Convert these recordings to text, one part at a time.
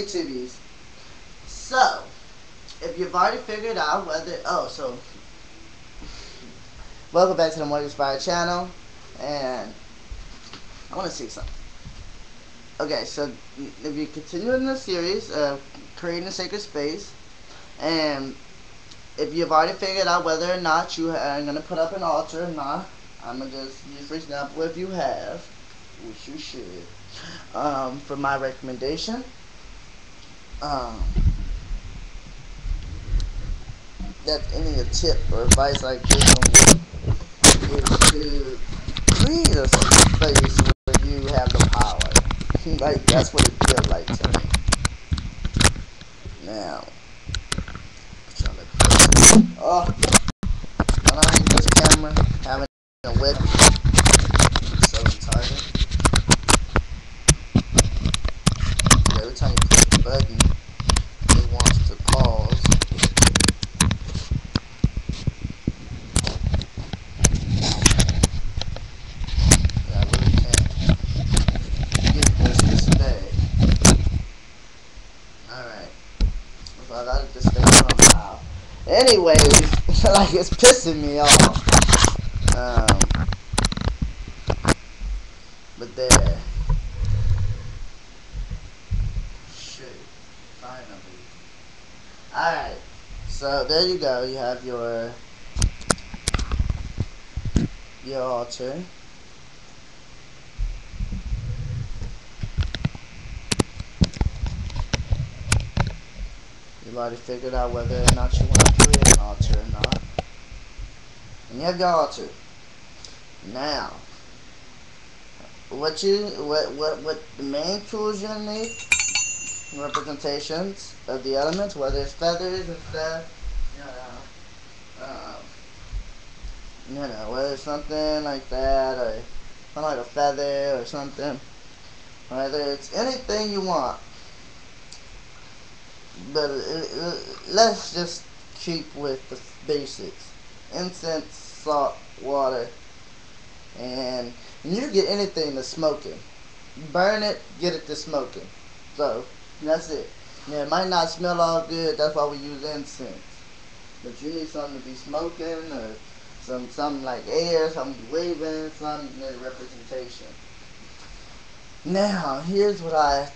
YouTubies. So, if you've already figured out whether, welcome back to the Morganfire channel, and I want to see something. Okay, so if you continue in the series of creating a sacred space, and if you've already figured out whether or not you are going to put up an altar or not, I'm going to just use, for example, if you have, which you should, for my recommendation, that's any tip or advice I give them is to create a space where you have the power. Like, that's what it feels like to me. Now, when I use this camera, having a web so retarded. Every time you click the button, it wants to pause. Yeah, I really can't get this today. Alright. So I gotta just stay on a while. Anyways, like, it's pissing me off. But there. Shit. Finally. Alright. So there you go. You have your altar. You've already figured out whether or not you want to create an altar or not. And you have your altar. Now, what the main tools you need, representations of the elements, whether it's feathers and stuff, whether it's something like that, or something like a feather or something, whether it's anything you want. But let's just keep with the basics: incense, salt, water, and you get anything to smoking. Burn it, get it to smoking. So that's it. Yeah, it might not smell all good. That's why we use incense. But you need something to be smoking, or something like air, something waving, something representation. Now, here's what I'm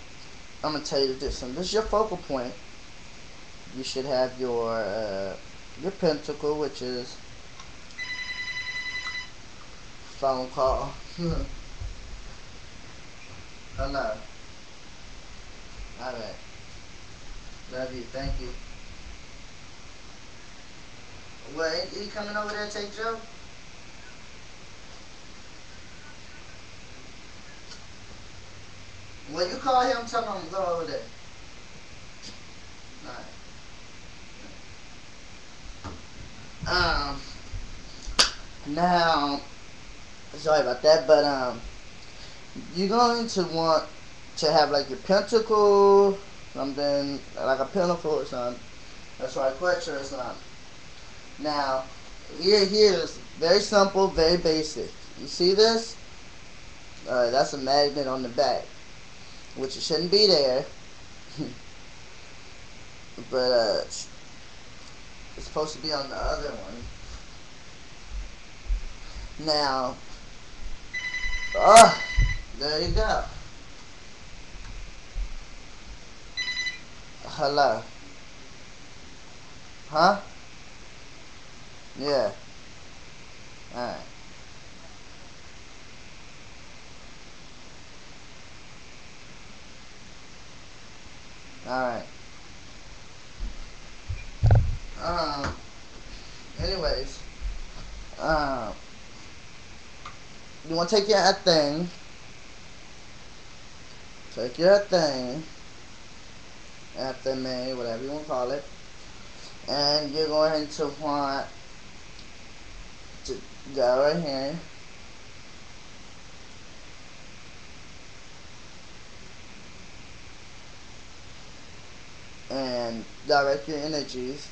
gonna tell you this one. This is your focal point. You should have your pentacle, which is phone call. Hello. Alright. Love you. Thank you. Wait, you coming over there to take Joe? When you call him, tell him to go over there. Alright. Now, sorry about that, but you're going to want to have like your pentacle, something like a pinnacle or something. That's right, question or something. Now, here's very simple, very basic. You see this? That's a magnet on the back, which it shouldn't be there. But it's supposed to be on the other one. Now, there you go. Hello. Huh? Yeah. Alright. Alright. Anyways. You want to take your thing. Take your thing. Affirmation, whatever you want to call it. And you're going to want to go right here. And direct your energies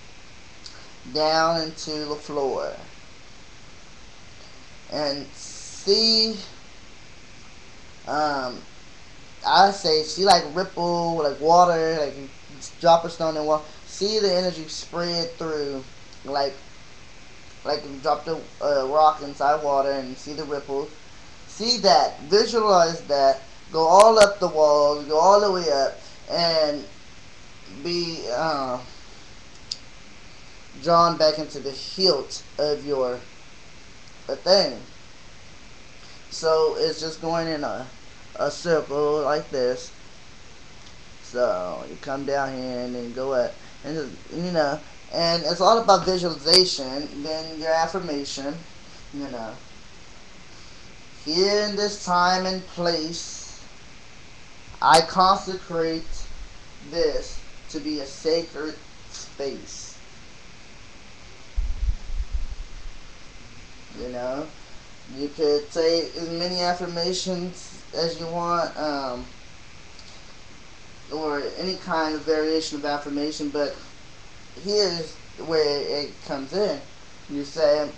down into the floor. And see I say, see like ripple, like water, like you drop a stone in water. See the energy spread through, like you drop the rock inside water and see the ripple. See that, visualize that, go all up the walls, go all the way up, and be drawn back into the hilt of your thing. So it's just going in a circle like this. So you come down here and then go up, and just, and it's all about visualization. Then your affirmation, you know, here in this time and place, I consecrate this to be a sacred space. You know, you could say as many affirmations as you want, or any kind of variation of affirmation, but here's where it comes in. You say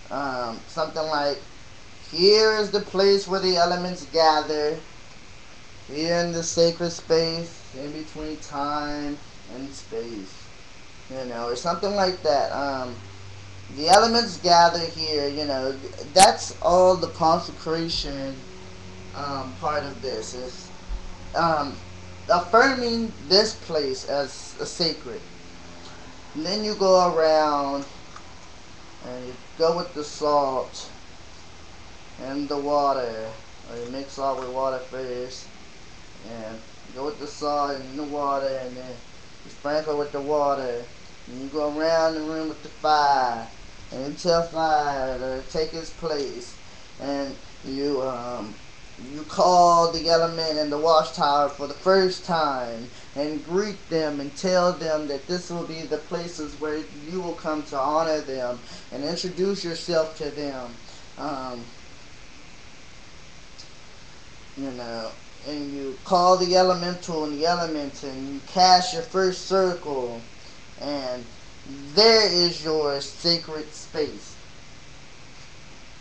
something like, here is the place where the elements gather, here in the sacred space, in between time and space. Or something like that. The elements gather here, that's all the consecration part of this is affirming this place as a sacred. And then you go around and you go with the salt and the water, or you mix salt with water first, and go with the salt and the water, and then you sprinkle with the water, and you go around the room with the fire, and you tell fire to take its place, and you call the element in the watchtower for the first time and greet them and tell them that this will be the places where you will come to honor them and introduce yourself to them. And you call the elemental and the element, and you cast your first circle, and there is your sacred space.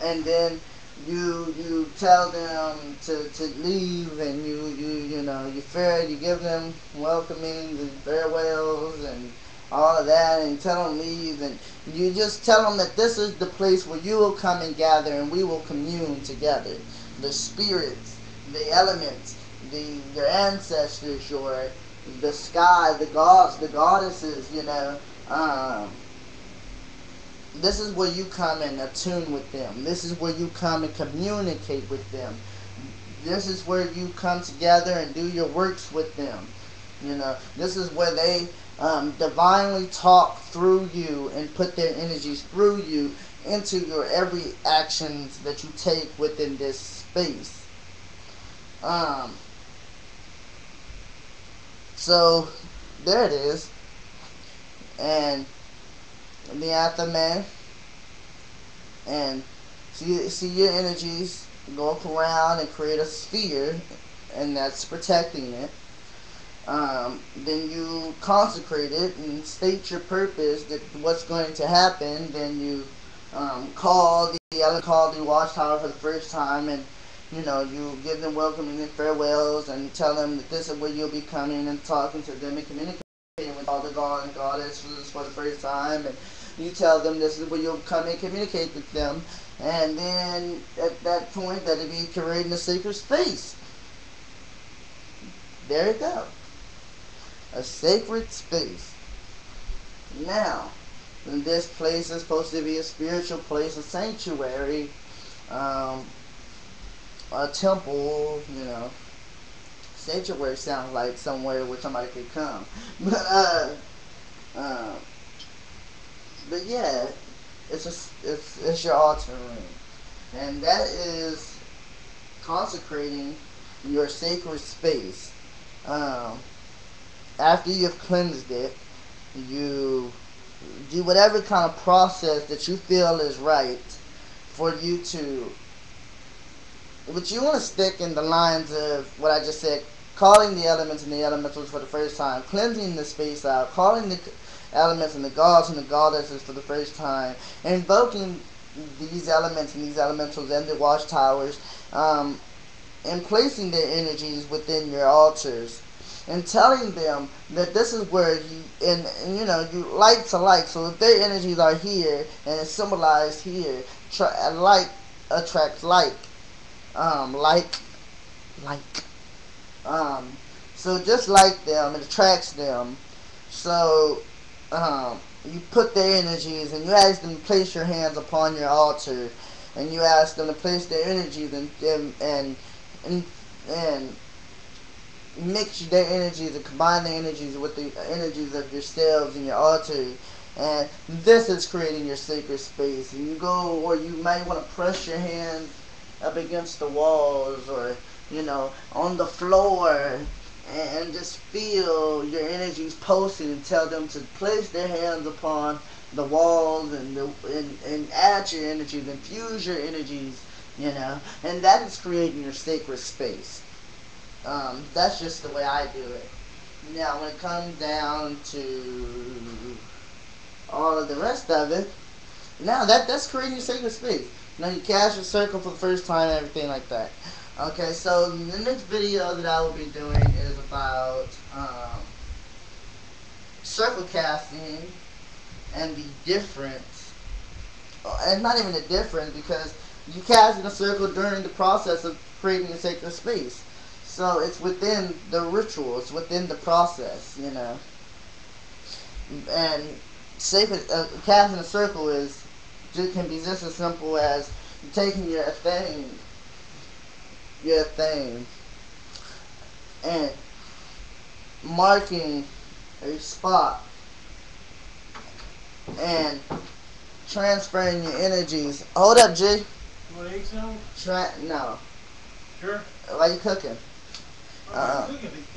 And then you tell them to leave, and you give them welcoming and farewells and all of that, and tell them leave, and you just tell them that this is the place where you will come and gather, and we will commune together. The spirits, the elements, your ancestors, the sky, the gods, the goddesses, this is where you come and attune with them. This is where you come and communicate with them. This is where you come together and do your works with them. This is where they divinely talk through you and put their energies through you into your every actions that you take within this space. So there it is. And the aftermath, and see your energies go up around and create a sphere, and that's protecting it. Then you consecrate it and state your purpose, that what's going to happen. Then you call the watchtower for the first time, and you give them welcoming and farewells, and tell them that this is where you'll be coming and talking to them and communicating with all the god and goddesses for the first time, and you tell them this is where you'll come and communicate with them, and then at that point that it'll be creating a sacred space. There you go. A sacred space. Now, this place is supposed to be a spiritual place, a sanctuary, a temple, Sanctuary sounds like somewhere where somebody could come. But yeah, it's your altar room, and that is consecrating your sacred space. After you've cleansed it, you do whatever kind of process that you feel is right for you to. But you want to stick in the lines of what I just said, calling the elements and the elementals for the first time, cleansing the space out, calling the elements and the gods and the goddesses for the first time, invoking these elements and these elementals and the watchtowers, and placing their energies within your altars and telling them that this is where you and you know you like to like. So if their energies are here and it's symbolized here, like attracts like like um so just like them, it attracts them. So you put their energies and you ask them to place your hands upon your altar, and you ask them to place their energies and and mix their energies and combine their energies with the energies of yourselves and your altar. And this is creating your sacred space. And you go, or you might want to press your hands up against the walls, or on the floor, and just feel your energies pulsing, and tell them to place their hands upon the walls and add your energies, infuse your energies, and that is creating your sacred space. That's just the way I do it. Now, when it comes down to all of the rest of it, now that's creating sacred space. Now you cast your circle for the first time and everything like that. Okay, so the next video that I will be doing is about circle casting and the difference. And not even the difference, because you cast in a circle during the process of creating a sacred space. So it's within the ritual, it's within the process, And sacred casting a circle can be just as simple as taking your thing, and marking a spot and transferring your energies. Hold up, G. You want eggs now? No. Sure. Why you cooking?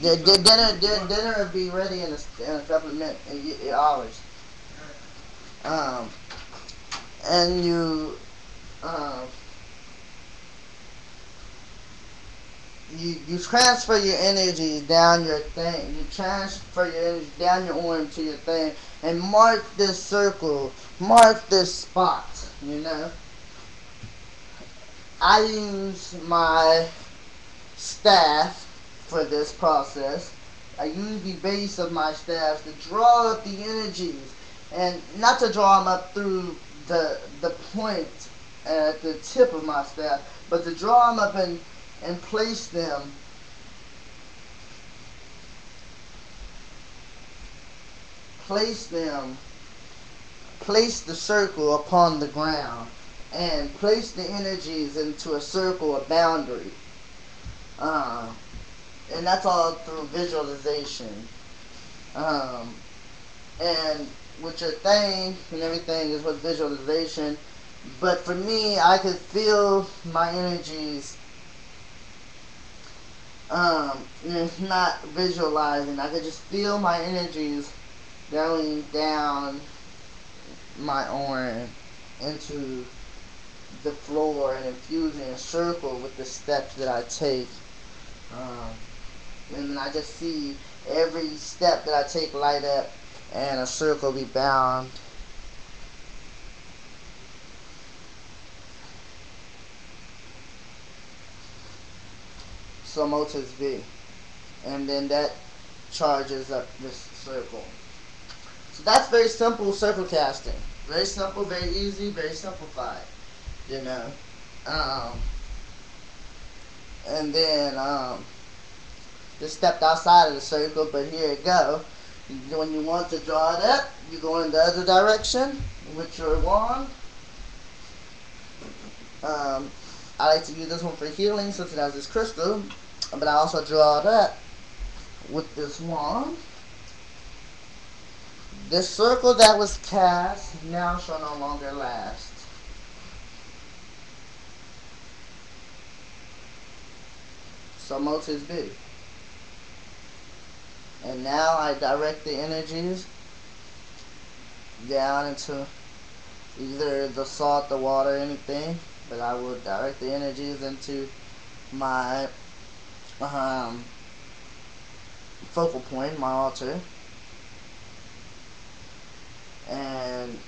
Dinner will be ready in a couple of minutes, hours. And you transfer your energy down your thing. You transfer your energy down your arm to your thing, and mark this circle, mark this spot. I use my staff for this process. I use the base of my staff to draw up the energies, and not to draw them up through the point at the tip of my staff, but to draw them up and place them place the circle upon the ground, and place the energies into a circle, a boundary. And that's all through visualization. And with your thing and everything is with visualization. But for me, I could feel my energies. Not visualizing. I could just feel my energies going down my arm into the floor and infusing a circle with the steps that I take. And then I just see every step that I take light up, and a circle be bound. So motives be. And then that charges up this circle. So that's very simple circle casting. Very simple, very easy, very simplified. And then just stepped outside of the circle, but here it go. When you want to draw it up, you go in the other direction with your wand. I like to use this one for healing since it has this crystal, but I also draw it up with this wand. This circle that was cast now shall no longer last. So motives be. And now I direct the energies down into either the salt, the water, anything, but I will direct the energies into my focal point, my altar, and